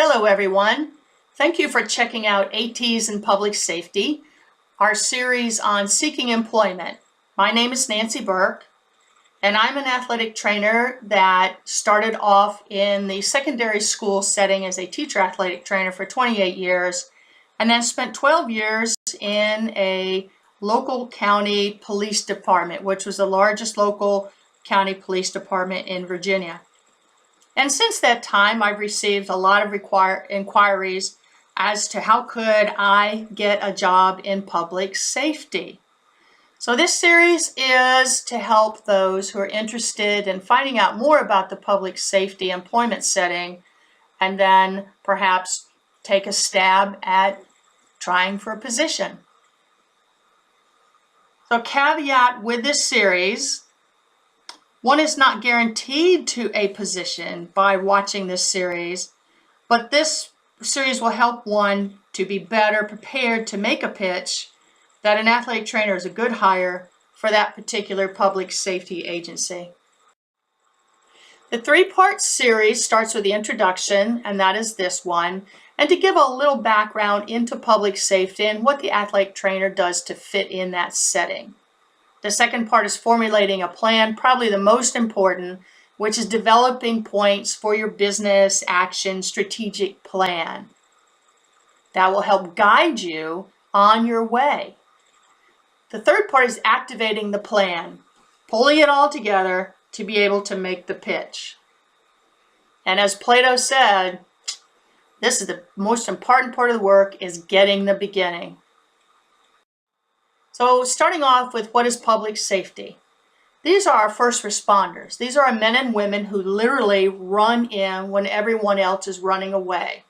Hello everyone. Thank you for checking out ATs in Public Safety, our series on seeking employment. My name is Nancy Burke, and I'm an athletic trainer that started off in the secondary school setting as a teacher athletic trainer for 28 years, and then spent 12 years in a local county police department, which was the largest local county police department in Virginia. And since that time, I've received a lot of inquiries as to how could I get a job in public safety. So this series is to help those who are interested in finding out more about the public safety employment setting and then perhaps take a stab at trying for a position. So caveat with this series, one is not guaranteed to a position by watching this series, but this series will help one to be better prepared to make a pitch that an athletic trainer is a good hire for that particular public safety agency. The three-part series starts with the introduction, and that is this one, and to give a little background into public safety and what the athletic trainer does to fit in that setting. The second part is formulating a plan, probably the most important, which is developing points for your business action strategic plan. That will help guide you on your way. The third part is activating the plan, pulling it all together to be able to make the pitch. And as Plato said, this is the most important part of the work, is getting the beginning. So starting off with what is public safety. These are our first responders. These are our men and women who literally run in when everyone else is running away.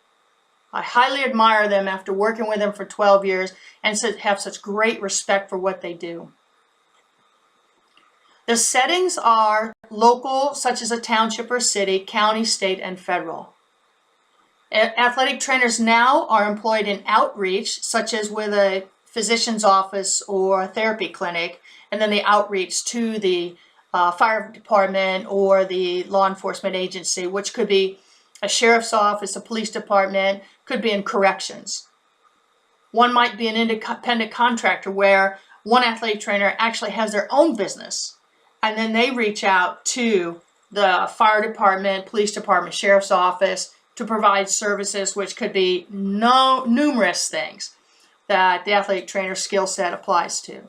I highly admire them after working with them for 12 years and have such great respect for what they do. The settings are local, such as a township or city, county, state, and federal. Athletic trainers now are employed in outreach, such as with a physician's office or a therapy clinic, and then the outreach to the fire department or the law enforcement agency, which could be a sheriff's office, a police department, could be in corrections. One might be an independent contractor where one athletic trainer actually has their own business, and then they reach out to the fire department, police department, sheriff's office to provide services, which could be numerous things that the athletic trainer skill set applies to.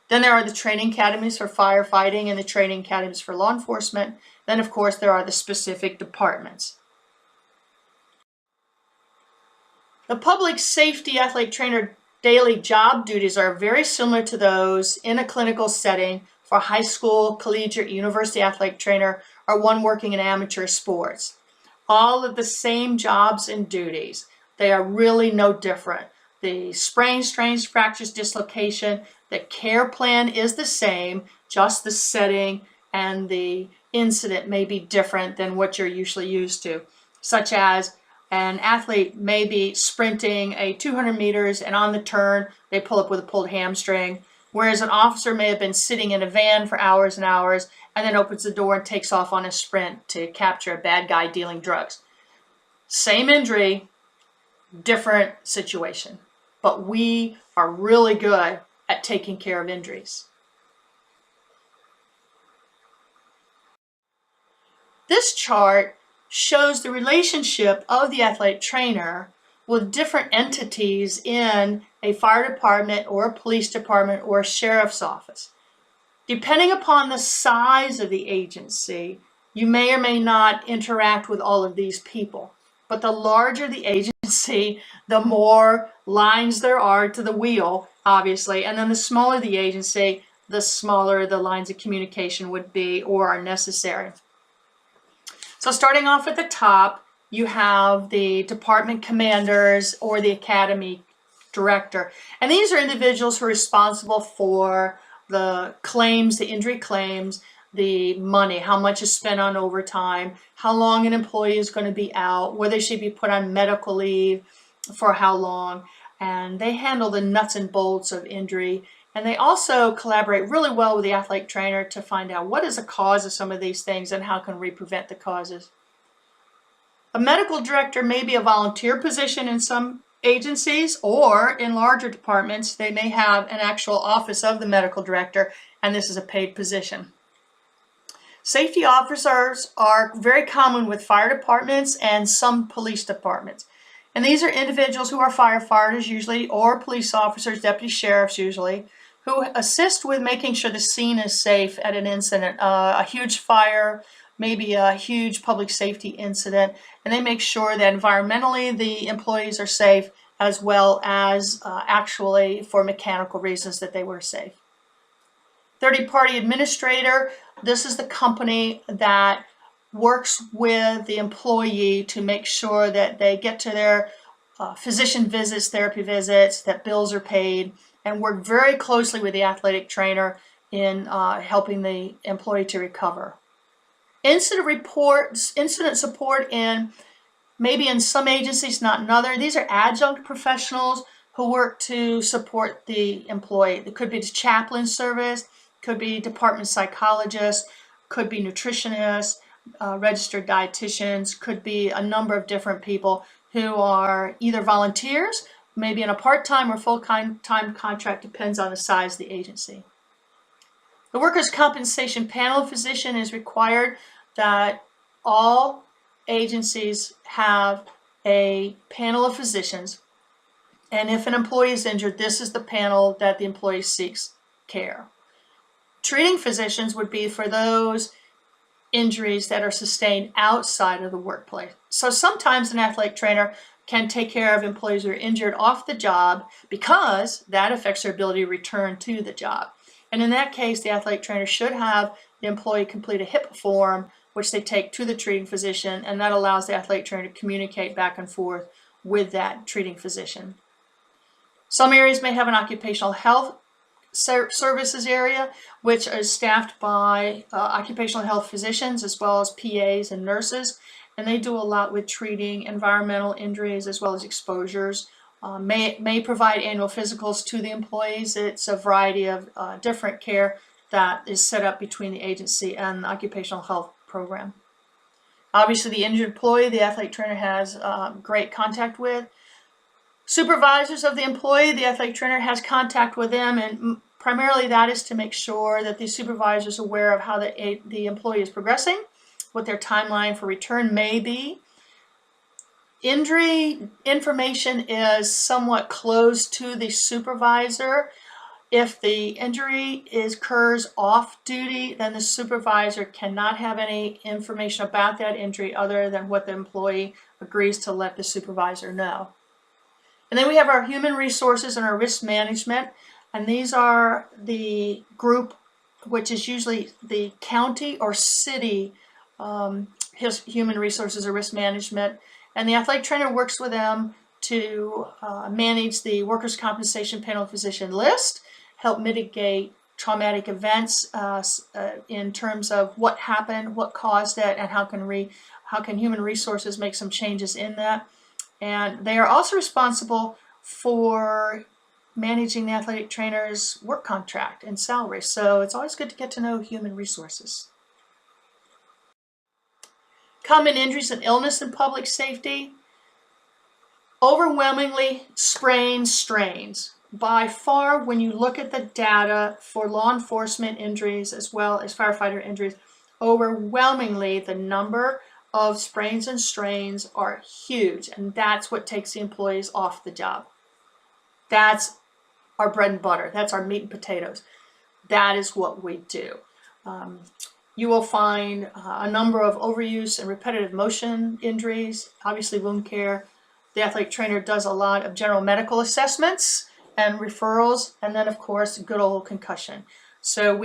Then there are the training academies for firefighting and the training academies for law enforcement. Then, of course, there are the specific departments. The public safety athletic trainer daily job duties are very similar to those in a clinical setting for high school, collegiate, university athletic trainer, or one working in amateur sports. All of the same jobs and duties. They are really no different. The sprain, strains, fractures, dislocation, the care plan is the same, just the setting and the incident may be different than what you're usually used to, such as an athlete may be sprinting a 200 meters and on the turn they pull up with a pulled hamstring, whereas an officer may have been sitting in a van for hours and hours and then opens the door and takes off on a sprint to capture a bad guy dealing drugs. Same injury, different situation. But we are really good at taking care of injuries. This chart shows the relationship of the athletic trainer with different entities in a fire department or a police department or a sheriff's office. Depending upon the size of the agency, you may or may not interact with all of these people. But the larger the agency, the more lines there are to the wheel, obviously. And then the smaller the agency, the smaller the lines of communication would be or are necessary. So starting off at the top, you have the department commanders or the academy director. And these are individuals who are responsible for the claims, the injury claims, the money, how much is spent on overtime, how long an employee is going to be out, whether they should be put on medical leave, for how long, and they handle the nuts and bolts of injury. And they also collaborate really well with the athletic trainer to find out what is the cause of some of these things and how can we prevent the causes. A medical director may be a volunteer position in some agencies, or in larger departments, they may have an actual office of the medical director, and this is a paid position. Safety officers are very common with fire departments and some police departments. And these are individuals who are firefighters usually, or police officers, deputy sheriffs usually, who assist with making sure the scene is safe at an incident, a huge fire, maybe a huge public safety incident, and they make sure that environmentally the employees are safe, as well as actually for mechanical reasons that they were safe. Third-party administrator, this is the company that works with the employee to make sure that they get to their physician visits, therapy visits, that bills are paid, and work very closely with the athletic trainer in helping the employee to recover. Incident support maybe in some agencies, not in others. These are adjunct professionals who work to support the employee. It could be the chaplain service, could be department psychologists, could be nutritionists, registered dietitians, could be a number of different people who are either volunteers, maybe in a part-time or full-time contract, depends on the size of the agency. The workers' compensation panel physician is required that all agencies have a panel of physicians, and if an employee is injured, this is the panel that the employee seeks care. Treating physicians would be for those injuries that are sustained outside of the workplace. So sometimes an athletic trainer can take care of employees who are injured off the job because that affects their ability to return to the job. And in that case, the athletic trainer should have the employee complete a HIPAA form, which they take to the treating physician, and that allows the athletic trainer to communicate back and forth with that treating physician. Some areas may have an occupational health services area, which is staffed by occupational health physicians as well as PAs and nurses, and they do a lot with treating environmental injuries as well as exposures. May provide annual physicals to the employees. It's a variety of different care that is set up between the agency and the occupational health program. Obviously, the injured employee, the athletic trainer has great contact with. Supervisors of the employee, the athletic trainer has contact with them, and primarily that is to make sure that the supervisor is aware of how the employee is progressing, what their timeline for return may be. Injury information is somewhat close to the supervisor. If the injury occurs off duty, then the supervisor cannot have any information about that injury other than what the employee agrees to let the supervisor know. And then we have our human resources and our risk management, and these are the group which is usually the county or city human resources or risk management, and the athletic trainer works with them to manage the workers' compensation panel physician list, help mitigate traumatic events in terms of what happened, what caused it, and how can human resources make some changes in that. And they are also responsible for managing the athletic trainer's work contract and salary. So it's always good to get to know human resources. Common injuries and illness in public safety. Overwhelmingly sprains, strains. By far, when you look at the data for law enforcement injuries as well as firefighter injuries, overwhelmingly the number of sprains and strains are huge, and that's what takes the employees off the job. That's our bread and butter. That's our meat and potatoes. That is what we do. You will find a number of overuse and repetitive motion injuries, obviously wound care. The athletic trainer does a lot of general medical assessments and referrals, and then of course good old concussion. So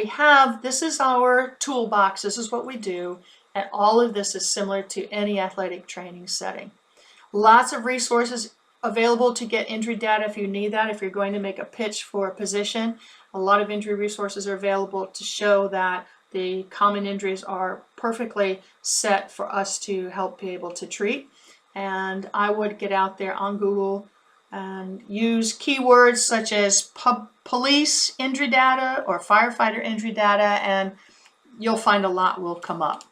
this is our toolbox, this is what we do, and all of this is similar to any athletic training setting. Lots of resources available to get injury data if you need that, if you're going to make a pitch for a position. A lot of injury resources are available to show that the common injuries are perfectly set for us to help be able to treat. And I would get out there on Google and use keywords such as police injury data or firefighter injury data, and you'll find a lot will come up.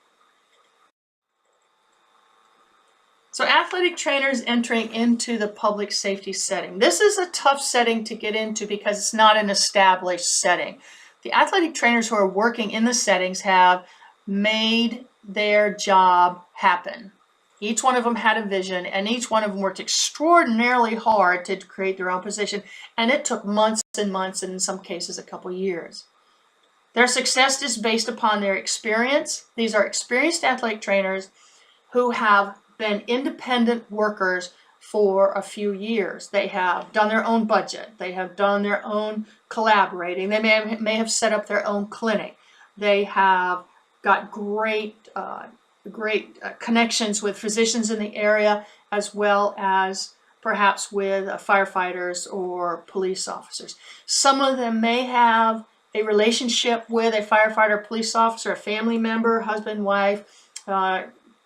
So athletic trainers entering into the public safety setting. This is a tough setting to get into because it's not an established setting. The athletic trainers who are working in the settings have made their job happen. Each one of them had a vision, and each one of them worked extraordinarily hard to create their own position, and it took months and months, and in some cases a couple years. Their success is based upon their experience. These are experienced athletic trainers who have been independent workers for a few years. They have done their own budget. They have done their own collaborating. They may have set up their own clinic. They have got great connections with physicians in the area, as well as perhaps with firefighters or police officers. Some of them may have a relationship with a firefighter, police officer, a family member, husband, wife,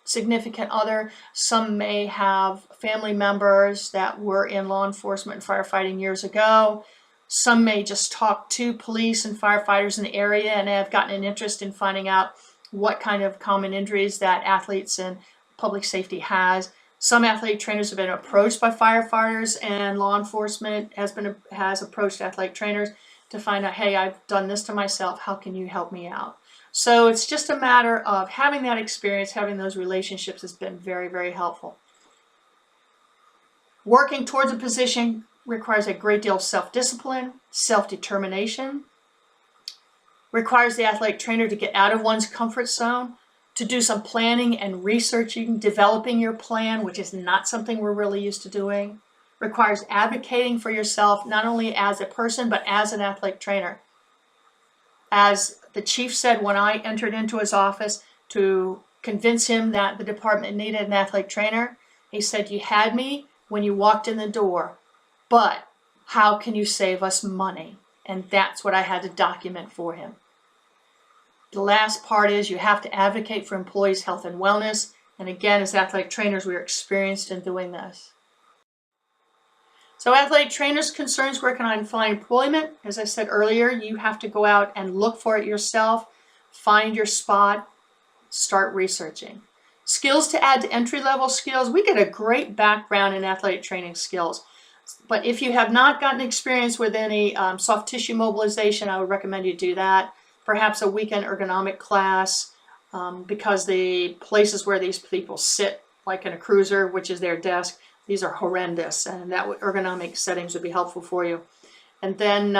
significant other. Some may have family members that were in law enforcement and firefighting years ago. Some may just talk to police and firefighters in the area and have gotten an interest in finding out what kind of common injuries that athletes and public safety has. Some athletic trainers have been approached by firefighters, and law enforcement has approached athletic trainers to find out, hey, I've done this to myself, how can you help me out? So it's just a matter of having that experience, having those relationships has been very, very helpful. Working towards a position requires a great deal of self-discipline, self-determination, requires the athletic trainer to get out of one's comfort zone, to do some planning and researching, developing your plan, which is not something we're really used to doing. Requires advocating for yourself, not only as a person, but as an athletic trainer. As the chief said when I entered into his office to convince him that the department needed an athletic trainer, he said, you had me when you walked in the door, but how can you save us money? And that's what I had to document for him. The last part is you have to advocate for employees' health and wellness. And again, as athletic trainers, we are experienced in doing this. So athletic trainers' concerns working on finding employment. As I said earlier, you have to go out and look for it yourself, find your spot, start researching. Skills to add to entry-level skills. We get a great background in athletic training skills. But if you have not gotten experience with any soft tissue mobilization, I would recommend you do that. Perhaps a weekend ergonomic class, because the places where these people sit, like in a cruiser, which is their desk, these are horrendous, and that ergonomic settings would be helpful for you. And then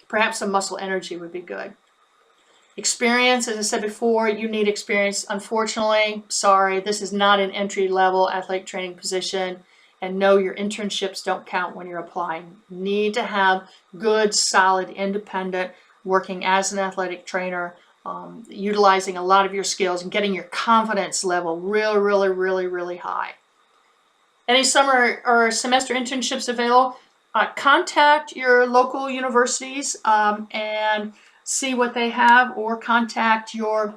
perhaps some muscle energy would be good. Experience, as I said before, you need experience. Unfortunately, sorry, this is not an entry-level athletic training position, and no, your internships don't count when you're applying. You need to have good, solid, independent working as an athletic trainer, utilizing a lot of your skills and getting your confidence level really high. Any summer or semester internships available? Contact your local universities and see what they have, or contact your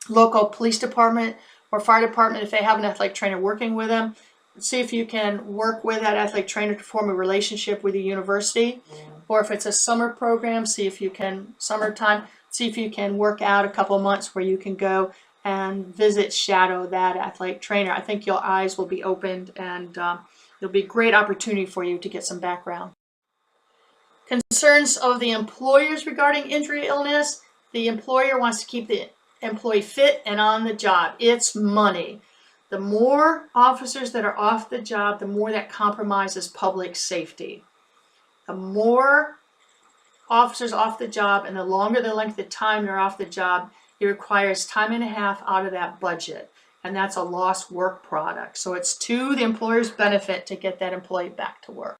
local police department or fire department if they have an athletic trainer working with them. See if you can work with that athletic trainer to form a relationship with the university. Or if it's a summer program, see if you can, summertime, see if you can work out a couple of months where you can go and visit, shadow that athletic trainer. I think your eyes will be opened, and it'll be a great opportunity for you to get some background. Concerns of the employers regarding injury illness. The employer wants to keep the employee fit and on the job. It's money. The more officers that are off the job, the more that compromises public safety. The more officers off the job and the longer the length of time they're off the job, it requires time and a half out of that budget. And that's a lost work product. So it's to the employer's benefit to get that employee back to work.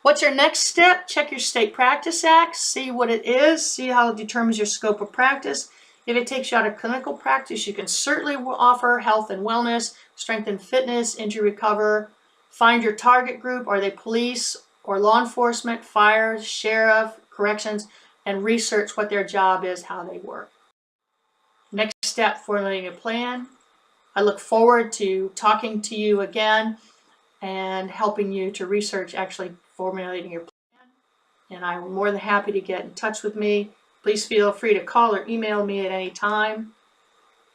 What's your next step? Check your state practice act, see what it is, see how it determines your scope of practice. If it takes you out of clinical practice, you can certainly offer health and wellness, strength and fitness, injury recover. Find your target group. Are they police or law enforcement, fire, sheriff, corrections, and research what their job is, how they work. Next step, formulating a plan. I look forward to talking to you again and helping you to research actually formulating your plan. And I'm more than happy to get in touch with me. Please feel free to call or email me at any time,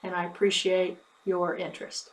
and I appreciate your interest.